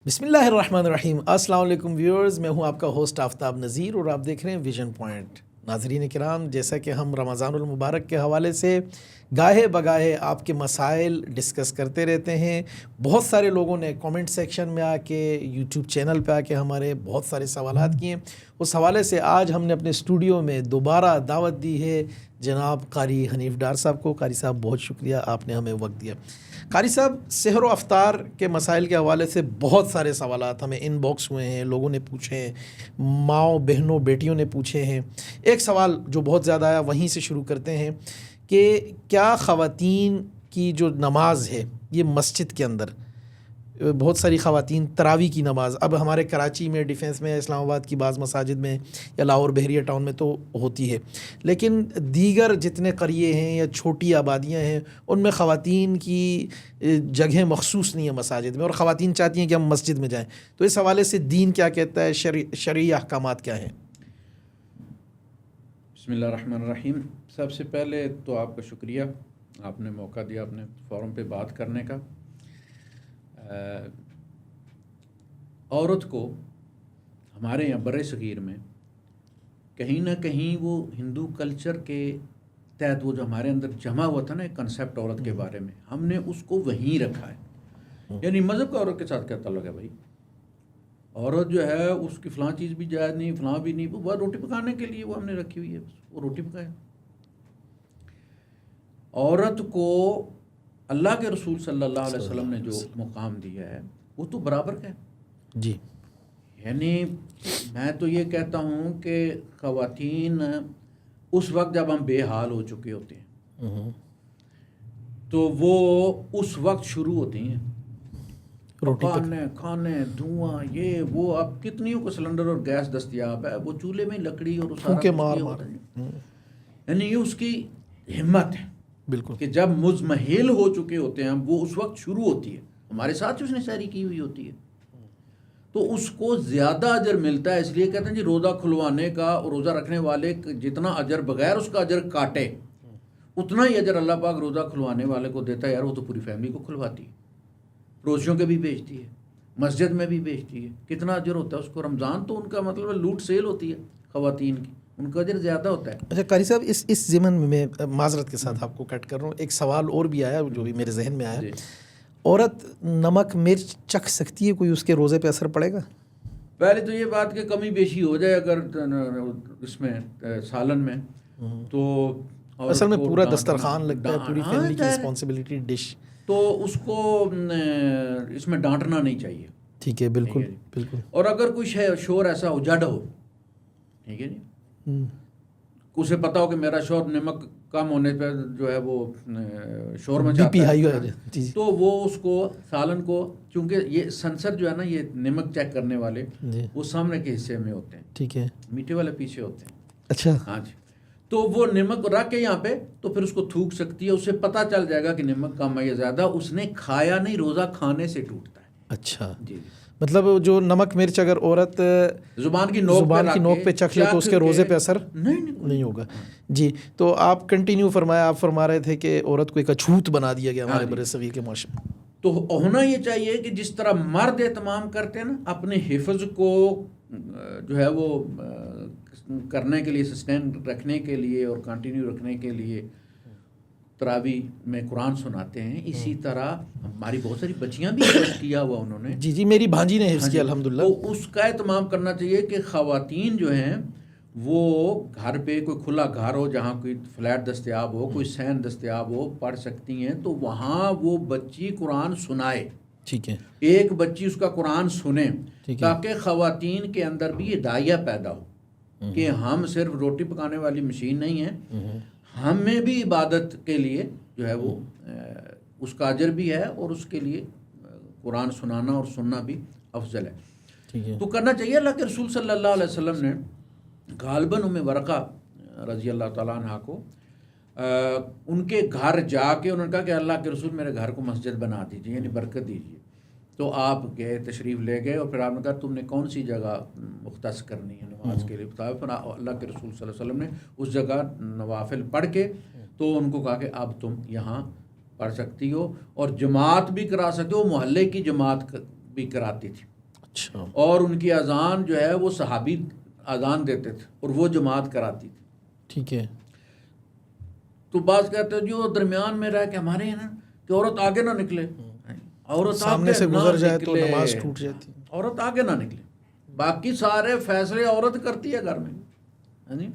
بسم اللہ الرحمن الرحیم۔ السلام علیکم ویورز، میں ہوں آپ کا ہوسٹ آفتاب نذیر اور آپ دیکھ رہے ہیں ویژن پوائنٹ۔ ناظرین کرام، جیسا کہ ہم رمضان المبارک کے حوالے سے گاہے بگاہے آپ کے مسائل ڈسکس کرتے رہتے ہیں، بہت سارے لوگوں نے کامنٹ سیکشن میں آ کے، یوٹیوب چینل پہ آ کے ہمارے بہت سارے سوالات کیے۔ اس حوالے سے آج ہم نے اپنے اسٹوڈیو میں دوبارہ دعوت دی ہے جناب قاری حنیف ڈار صاحب کو۔ قاری صاحب بہت شکریہ، آپ نے ہمیں وقت دیا۔ قاری صاحب، سحر و افطار کے مسائل کے حوالے سے بہت سارے سوالات ہمیں ان باکس ہوئے ہیں، لوگوں نے پوچھے ہیں، ماؤں بہنوں بیٹیوں نے پوچھے ہیں۔ ایک سوال جو بہت زیادہ آیا، وہیں سے شروع کرتے ہیں کہ کیا خواتین کی جو نماز ہے یہ مسجد کے اندر، بہت ساری خواتین تراویح کی نماز، اب ہمارے کراچی میں، ڈیفینس میں، اسلام آباد کی بعض مساجد میں یا لاہور بحریہ ٹاؤن میں تو ہوتی ہے، لیکن دیگر جتنے قریے ہیں یا چھوٹی آبادیاں ہیں ان میں خواتین کی جگہیں مخصوص نہیں ہیں مساجد میں، اور خواتین چاہتی ہیں کہ ہم مسجد میں جائیں۔ تو اس حوالے سے دین کیا کہتا ہے، شرعی احکامات کیا ہیں؟ بسم اللہ الرحمن الرحیم۔ سب سے پہلے تو آپ کا شکریہ، آپ نے موقع دیا اپنے فورم پہ بات کرنے کا۔ عورت کو ہمارے یہاں بر صغیر میں کہیں نہ کہیں وہ ہندو کلچر کے تحت وہ جو ہمارے اندر جمع ہوا تھا نا ایک کنسیپٹ عورت کے بارے میں، ہم نے اس کو وہیں رکھا ہے۔ یعنی مذہب کا عورت کے ساتھ کیا تعلق ہے بھائی؟ عورت جو ہے اس کی فلاں چیز بھی جائز نہیں، فلاں بھی نہیں، وہ روٹی پکانے کے لیے وہ ہم نے رکھی ہوئی ہے، وہ روٹی پکائے۔ عورت کو اللہ کے رسول صلی اللہ علیہ وسلم نے جو مقام دیا ہے وہ تو برابر کا ہے جی۔ یعنی میں تو یہ کہتا ہوں کہ خواتین اس وقت جب ہم بے حال ہو چکے ہوتے ہیں تو وہ اس وقت شروع ہوتی ہیں کھانے دھواں، یہ وہ، اب کتنیوں کو سلنڈر اور گیس دستیاب ہے، وہ چولہے میں لکڑی اور سارا مار یعنی یہ اس کی ہمت ہے بالکل کہ جب مزمحل ہو چکے ہوتے ہیں وہ اس وقت شروع ہوتی ہے، ہمارے ساتھ اس نے سحری کی ہوئی ہوتی ہے، تو اس کو زیادہ اجر ملتا ہے۔ اس لیے کہتے ہیں جی روزہ کھلوانے کا اور روزہ رکھنے والے جتنا اجر بغیر اس کا اجر کاٹے اتنا ہی اجر اللہ پاک روزہ کھلوانے والے کو دیتا ہے۔ یار وہ تو پوری فیملی کو کھلواتی ہے، روزیوں کے بھی بیچتی ہے، مسجد میں بھی بیچتی ہے، کتنا اجر ہوتا ہے اس کو۔ رمضان تو ان کا مطلب لوٹ سیل ہوتی ہے خواتین کی، ان کا اجر زیادہ ہوتا ہے۔ اچھا قاری صاحب، اس ضمن میں معذرت کے ساتھ آپ کو کٹ کر رہا ہوں، ایک سوال اور بھی آیا جو بھی میرے ذہن میں آیا۔ عورت نمک مرچ چکھ سکتی ہے؟ کوئی اس کے روزے پہ اثر پڑے گا؟ پہلے تو یہ بات کہ کمی بیشی ہو جائے اگر اس میں سالن میں تو اصل میں پورا دسترخوان لگتا ہے، پوری فیملی کی رسپانسبلٹی ڈش، تو اس کو اس میں ڈانٹنا نہیں چاہیے۔ ٹھیک ہے، بالکل بالکل۔ اور اگر کوئی شور ایسا ہو، جڈ ہو، ٹھیک ہے جی، اسے پتا ہو کہ میرا شور نمک کم ہونے پہ جو ہے وہ شور مچاتا ہے، تو وہ اس کو سالن کو، چونکہ یہ سنسر جو ہے نا، یہ نمک چیک کرنے والے وہ سامنے کے حصے میں ہوتے ہیں، ٹھیک ہے، میٹھے والے پیچھے ہوتے ہیں۔ اچھا، ہاں جی، تو وہ نمک رکھ کے یہاں پہ تو پھر اس کو تھوک سکتی ہے، اسے پتہ چل جائے گا کہ نمک کم ہے یا زیادہ، اس نے کھایا نہیں، روزہ کھانے سے ٹوٹتا ہے۔ اچھا جی، مطلب جو نمک مرچ اگر عورت زبان کی نوک پہ چکھ لے تو اس کے روزے پہ اثر نہیں ہوگا۔ جی، تو آپ کنٹینیو فرمایا، آپ فرما رہے تھے کہ عورت کو ایک اچھوت بنا دیا گیا ہمارے بر صغیر کے معاشرے میں۔ تو ہونا یہ چاہیے کہ جس طرح مرد اہتمام کرتے ہیں نا اپنے حفظ کو جو ہے وہ کرنے کے لیے، سسٹین رکھنے کے لیے اور کنٹینیو رکھنے کے لیے تراویح میں قرآن سناتے ہیں، اسی طرح ہماری بہت ساری بچیاں بھی حفظ کیا ہوا انہوں نے۔ جی، میری بھانجی نے حفظ کیا الحمدللہ۔ تو اس کا اہتمام کرنا چاہیے کہ خواتین جو ہیں وہ گھر پہ کوئی کھلا گھر ہو جہاں کوئی فلیٹ دستیاب ہو، کوئی سین دستیاب ہو، پڑھ سکتی ہیں، تو وہاں وہ بچی قرآن سنائے، ٹھیک ہے، ایک بچی اس کا قرآن سنے، تاکہ خواتین کے اندر بھی یہ داعیہ پیدا ہو کہ ہم صرف روٹی پکانے والی مشین نہیں ہیں، ہمیں بھی عبادت کے لیے جو ہے وہ اس کا اجر بھی ہے اور اس کے لیے قرآن سنانا اور سننا بھی افضل ہے۔ تو کرنا چاہیے۔ اللہ کے رسول صلی اللہ علیہ وسلم نے غالباً ام ورقہ رضی اللہ تعالیٰ عنہ کو ان کے گھر جا کے انہوں نے کہا کہ اللہ کے رسول میرے گھر کو مسجد بنا دیجیے، یعنی برکت دیجیے۔ تو آپ گئے، تشریف لے گئے، اور پھر آپ نے کہا تم نے کون سی جگہ مختص کرنی ہے نماز کے لیے بتاؤ۔ پھر اللہ کے رسول صلی اللہ علیہ وسلم نے اس جگہ نوافل پڑھ کے تو ان کو کہا کہ اب تم یہاں پڑھ سکتی ہو اور جماعت بھی کرا سکتے ہو، محلے کی جماعت بھی کراتی تھی، اچھا. اور ان کی اذان جو ہے وہ صحابی اذان دیتے تھے اور وہ جماعت کراتی تھی. ٹھیک ہے. تو بعض کہتے ہیں جو درمیان میں رہ کے ہمارے ہیں نا کہ عورت آگے نہ نکلے، عورت سامنے سے گزر جائے تو نماز ٹوٹ جاتی. عورت آگے نہ نکلے، باقی سارے فیصلے عورت کرتی ہے گھر میں.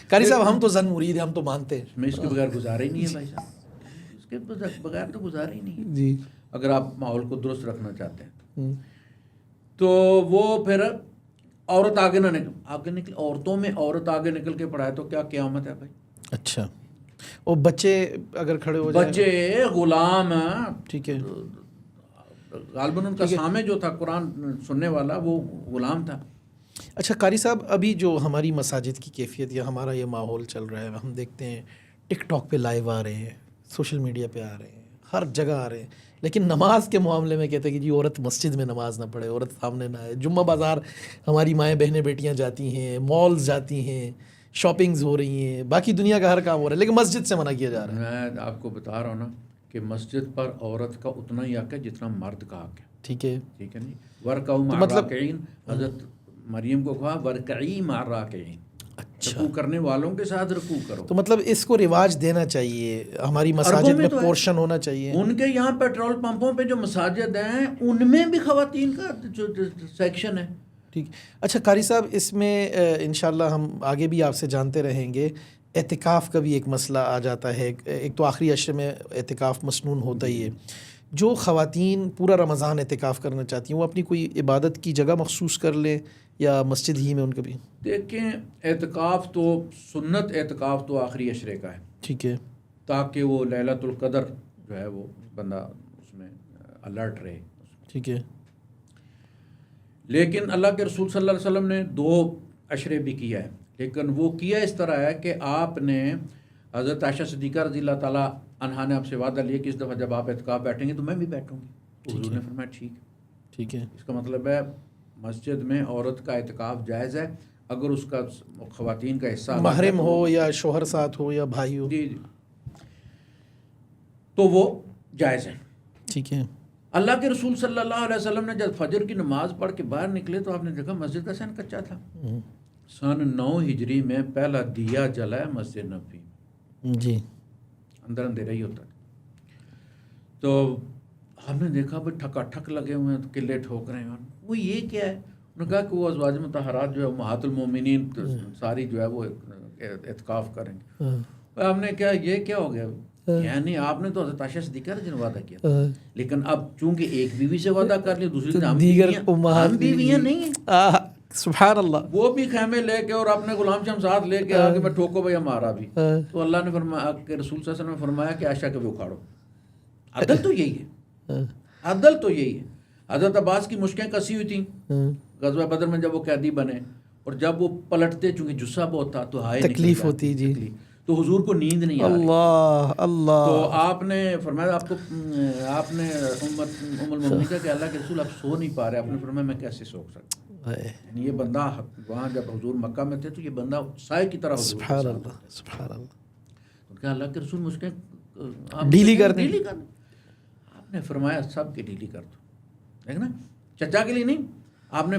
قاری صاحب ہم تو زن مرید ہیں، ہم تو مانتے ہیں میں اس کے بغیر گزارا ہی نہیں ہے بھائی صاحب، اس کے بغیر تو گزارا ہی نہیں ہے جی. اگر آپ ماحول کو درست رکھنا چاہتے ہیں تو وہ پھر عورت آگے نہ نکلے. عورتوں میں عورت آگے نکل کے پڑھائے تو کیا قیامت ہے بھائی. اچھا. وہ بچے اگر کھڑے ہو جائیں، بچے غلام، ٹھیک ہے، غالباً ان کا سامع جو تھا قرآن سننے والا وہ غلام تھا. اچھا قاری صاحب، ابھی جو ہماری مساجد کی کیفیت یا ہمارا یہ ماحول چل رہا ہے، ہم دیکھتے ہیں ٹک ٹاک پہ لائیو آ رہے ہیں، سوشل میڈیا پہ آ رہے ہیں، ہر جگہ آ رہے ہیں، لیکن نماز کے معاملے میں کہتے ہیں کہ جی عورت مسجد میں نماز نہ پڑھے، عورت سامنے نہ آئے. جمعہ بازار ہماری مائیں بہنیں بیٹیاں جاتی ہیں، مالز جاتی ہیں، شاپنگز ہو رہی ہیں، باقی دنیا کا ہر کام ہو رہا ہے، لیکن مسجد سے منع کیا جا رہا ہے. میں آپ کو بتا رہا ہوں نا کہ مسجد پر عورت کا اتنا ہی حق ہے جتنا مرد کا حق ہے. ٹھیک ہے. ٹھیک ہے نہیں. ورکعوا مع الراکعین، حضرت مریم کو کہا ورکعی مع الراکعین، رکوع کرنے والوں کے ساتھ رکوع کرو. تو مطلب اس کو رواج دینا چاہیے، ہماری مساجد میں پورشن ہونا چاہیے. ان کے یہاں پیٹرول پمپوں پہ جو مساجد ہیں ان میں بھی خواتین کا جو سیکشن ہے. ٹھیک. اچھا قاری صاحب، اس میں انشاءاللہ ہم آگے بھی آپ سے جانتے رہیں گے. اعتکاف کا بھی ایک مسئلہ آ جاتا ہے. ایک تو آخری عشرے میں اعتکاف مسنون ہوتا ہی ہے. جو خواتین پورا رمضان اعتکاف کرنا چاہتی ہیں، وہ اپنی کوئی عبادت کی جگہ مخصوص کر لیں یا مسجد ہی میں ان کا بھی؟ دیکھیں اعتکاف تو سنت اعتکاف تو آخری عشرے کا ہے. ٹھیک ہے. تاکہ وہ لیلۃ القدر جو ہے وہ بندہ اس میں الرٹ رہے. ٹھیک ہے. لیکن اللہ کے رسول صلی اللہ علیہ وسلم نے 2 عشرے بھی کیا ہے، لیکن وہ کیا اس طرح ہے کہ آپ نے حضرت عائشہ صدیقہ رضی اللہ تعالیٰ عنہا نے آپ سے وعدہ لیا کہ اس دفعہ جب آپ اعتکاف بیٹھیں گے تو میں بھی بیٹھوں گی. حضور نے فرمایا ٹھیک ہے. ٹھیک ہے. اس کا مطلب ہے مسجد میں عورت کا اعتکاف جائز ہے اگر اس کا خواتین کا حصہ محرم ہو یا شوہر ساتھ ہو یا بھائی ہو. جی تو وہ جائز ہے. ٹھیک ہے. اللہ کے رسول صلی اللہ علیہ وسلم نے جب فجر کی نماز پڑھ کے باہر نکلے تو آپ نے دیکھا مسجد کا سن کچا تھا. سن 9 ہجری میں پہلا دیا جلا ہے مسجد نبوی میں. جی. اندر اندھیرا ہی ہوتا ہے. تو ہم نے دیکھا بھائی ٹھکا ٹھک لگے ہوئے ہیں، قلعے ٹھوک رہے ہیں. وہ یہ کیا ہے؟ انہوں نے کہا کہ وہ ازواج مطہرات جو ہے امہات المومنین ساری جو ہے وہ اعتکاف کریں گے. ہم نے کہا یہ کیا ہو گیا؟ یعنی آپ نے تو حضرت عائشہ صدیقہ رضی اللہ عنہا وعدہ کیا تھا، لیکن اب چونکہ ایک بیوی سے وعدہ کر لیا، دوسری ہم بیویاں نہیں ہیں. سبحان اللہ. وہ بھی خیمے لے کے اور اپنے غلام شام ساتھ لے کے آ کے میں ٹھوکو بھائی ہمارا بھی. تو اللہ نے فرمایا کہ رسول صلی اللہ علیہ وسلم نے فرمایا کہ عائشہ کے بھی اکھاڑو. عدل تو یہی ہے، عدل تو یہی ہے. حضرت عباس کی مشکیں کسی ہوئی تھیں غزوہ بدر میں جب وہ قیدی بنے، اور جب وہ پلٹتے چونکہ جسا بہت تھا تو ہائے تکلیف ہوتی. جی. تو حضور کو نیند نہیں آ رہی. اللہ اللہ. تو آپ نے فرمایا آپ نے ام المؤمنین کا کہ اللہ کے رسول آپ سو نہیں پا رہے. آپ نے فرمایا میں کیسے سو سکتا. یعنی یہ بندہ وہاں جب حضور مکہ میں تھے تو یہ بندہ سائے کی طرح حضور. سبحان اللہ سبحان اللہ. تو کہا اللہ کے رسول مشکل ڈیلی کر دیں. آپ نے فرمایا سب کی ڈیلی کر دو. دیکھ نا، چچا کے لیے نہیں، آپ نے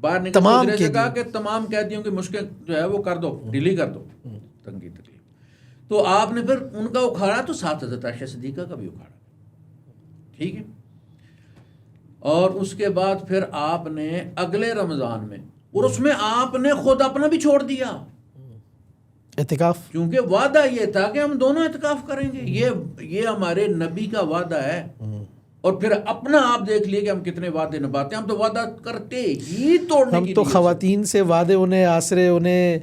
باہر نکل کے کہا کہ تمام قیدیوں کی مشکل جو ہے وہ کر دو، ڈیلی کر دو. تنگی تکلیف. تو آپ نے پھر ان کا اکھاڑا تو ساتھ حضرت عائشہ صدیقہ کا بھی اکھاڑا. ٹھیک ہے. اور اس کے بعد پھر آپ نے اگلے رمضان میں، اور اس میں آپ نے خود اپنا بھی چھوڑ دیا اعتکاف، کیونکہ وعدہ یہ تھا کہ ہم دونوں اعتکاف کریں گے. یہ ہمارے نبی کا وعدہ ہے. اور پھر اپنا آپ دیکھ لیے کہ ہم کتنے وعدے نبھاتے ہیں. ہم تو وعدہ کرتے ہی توڑنے کے لیے، ہم تو خواتین سے وعدے انہیں آسرے انہیں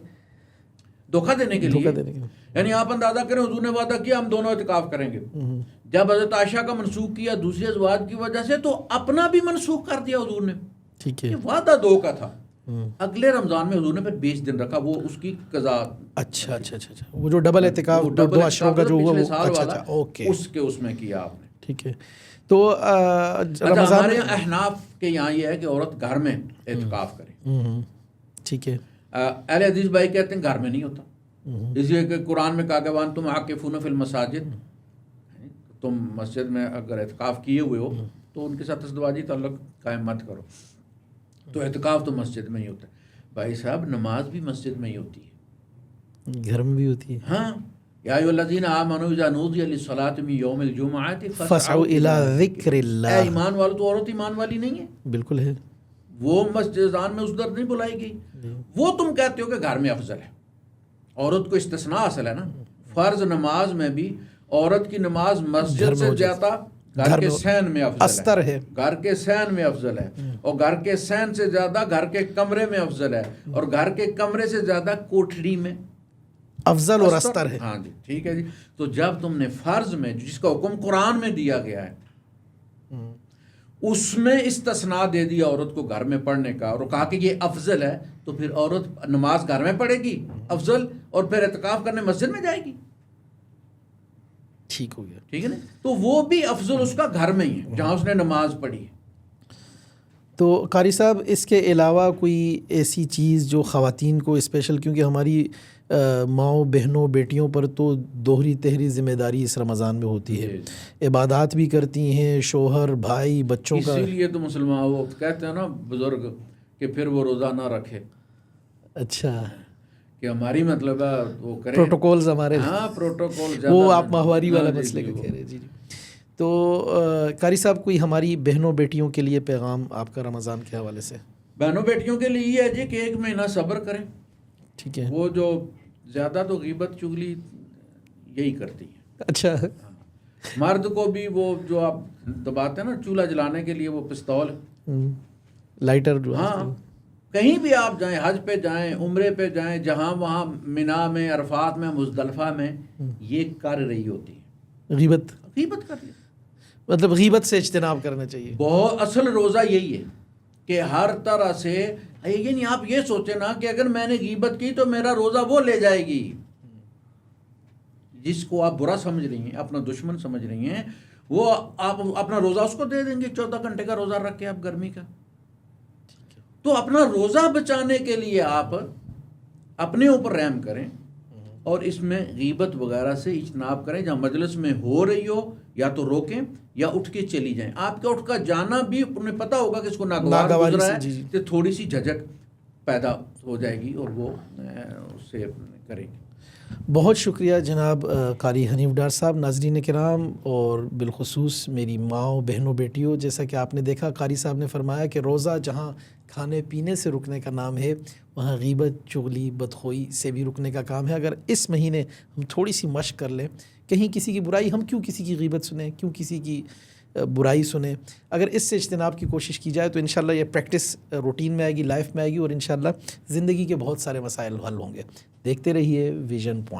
دھوکہ دینے کے لیے. یعنی آپ اندازہ کریں حضور نے وعدہ کیا ہم دونوں اعتکاف کریں گے. جب حضرت عائشہ کا منسوخ کیا دوسری ازواج کی وجہ سے تو اپنا بھی منسوخ کر دیا حضور نے. ٹھیک ہے. یہ وعدہ 2 کا تھا. اگلے رمضان میں حضور نے پھر 20 دن رکھا، وہ اس کی قضا. اچھا اچھا اچھا. وہ جو ڈبل اعتکاف 2 عشروں کا جو ہوا وہ اچھا اوکے اس میں کیا آپ نے. ٹھیک ہے. تو ہمارے احناف کے یہاں یہ ہے کہ عورت گھر میں اعتکاف کرے. ٹھیک ہے. اہل حدیث بھائی کہتے ہیں گھر میں نہیں ہوتا، اس لیے کہ قرآن میں کہا کہ وان تم عاکفون فی المساجد، تم مسجد میں اگر اعتکاف کیے ہوئے ہو تو ان کے ساتھ ازدواجی تعلق قائم مت کرو. تو اعتکاف تو مسجد میں ہی ہوتا ہے. بھائی صاحب نماز بھی مسجد میں ہی ہوتی ہے, گھر میں بھی ہوتی ہے. ہاں, یا ایھا الذین آمنوا اذا نودی للصلاۃ من یوم الجمعۃ فاسعوا الی ذکر اے اللہ. ایمان والو, تو عورت ایمان والی نہیں ہے, بالکل ہے. وہ مسجد اذان میں اس در نہیں بلائی گئی. وہ تم کہتے ہو کہ گھر میں افضل ہے, عورت کو استثناء حاصل ہے نا. فرض نماز میں بھی عورت کی نماز مسجد سے زیادہ گھر کے صحن میں افضل ہے, گھر کے صحن میں افضل ہے, اور گھر کے صحن سے زیادہ گھر کے کمرے میں افضل ہے, اور گھر کے کمرے سے زیادہ کوٹھڑی میں افضل اور استر ہے. ہاں جی ٹھیک ہے جی. تو جب تم نے فرض میں جس کا حکم قرآن میں دیا گیا ہے اس میں استثناء دے دیا عورت کو گھر میں پڑھنے کا, اور کہا کہ یہ افضل ہے, تو پھر عورت نماز گھر میں پڑھے گی افضل, اور پھر اعتکاف کرنے مسجد میں جائے گی. ٹھیک ہو گیا. ٹھیک ہے نا, تو وہ بھی افضل اس کا گھر میں ہی ہے جہاں اس نے نماز پڑھی ہے. تو قاری صاحب اس کے علاوہ کوئی ایسی چیز جو خواتین کو اسپیشل, کیونکہ ہماری ماؤں بہنوں بیٹیوں پر تو دوہری تہری ذمہ داری اس رمضان میں ہوتی ہے, عبادات بھی کرتی ہیں, شوہر بھائی بچوں کا, اسی لیے تو مسلمان وہ کہتے ہیں نا بزرگ کہ پھر وہ روزہ نہ رکھے. اچھا, کہ ہماری مطلب ہے وہ کرے پروٹوکولز ہمارے, ہاں پروٹوکول, وہ آپ ماہواری والا مسئلے کا کہہ رہے ہیں. جی جی. تو قاری صاحب کوئی ہماری بہنوں بیٹیوں کے لیے پیغام آپ کا رمضان کے حوالے سے؟ بہنوں بیٹیوں کے لیے یہ ہے جی کہ 1 مہینہ صبر کریں. ٹھیک ہے. وہ جو زیادہ تو غیبت چغلی یہی کرتی ہے. اچھا. مرد کو بھی وہ جو آپ دباتے ہیں نا چولہا جلانے کے لیے وہ پستول, لائٹر, ہاں کہیں بھی آپ جائیں, حج پہ جائیں, عمرے پہ جائیں, جہاں وہاں منا میں, عرفات میں, مزدلفہ میں, یہ کر رہی ہوتی ہے غیبت. غیبت کر لی, مطلب غیبت سے اجتناب کرنا چاہیے. بہت اصل روزہ یہی ہے کہ ہر طرح سے, یعنی آپ یہ سوچیں نا کہ اگر میں نے غیبت کی تو میرا روزہ وہ لے جائے گی. جس کو آپ برا سمجھ رہی ہیں, اپنا دشمن سمجھ رہی ہیں, وہ آپ اپنا روزہ اس کو دے دیں گے. 14 گھنٹے کا روزہ رکھ کے آپ گرمی کا, تو اپنا روزہ بچانے کے لیے آپ اپنے اوپر رحم کریں اور اس میں غیبت وغیرہ سے اجتناب کریں. جہاں مجلس میں ہو رہی ہو یا تو روکیں یا اٹھ کے چلی جائیں. آپ کا اٹھ کا جانا بھی انہیں پتہ ہوگا کہ اس کو ناگوار گزرا ہے, تو تھوڑی سی جھجک پیدا ہو جائے گی اور وہ اس سے کریں گے. بہت شکریہ جناب قاری حنیف ڈار صاحب. ناظرین کرام اور بالخصوص میری ماؤں بہنوں بیٹیوں, جیسا کہ آپ نے دیکھا قاری صاحب نے فرمایا کہ روزہ جہاں کھانے پینے سے رکنے کا نام ہے, وہاں غیبت چغلی بدخوئی سے بھی رکنے کا کام ہے. اگر اس مہینے ہم تھوڑی سی مشق کر لیں, کہیں کسی کی برائی, ہم کیوں کسی کی غیبت سنیں, کیوں کسی کی برائی سنیں, اگر اس سے اجتناب کی کوشش کی جائے تو انشاءاللہ یہ پریکٹس روٹین میں آئے گی, لائف میں آئے گی, اور انشاءاللہ زندگی کے بہت سارے مسائل حل ہوں گے. دیکھتے رہیے ویژن پوائنٹ.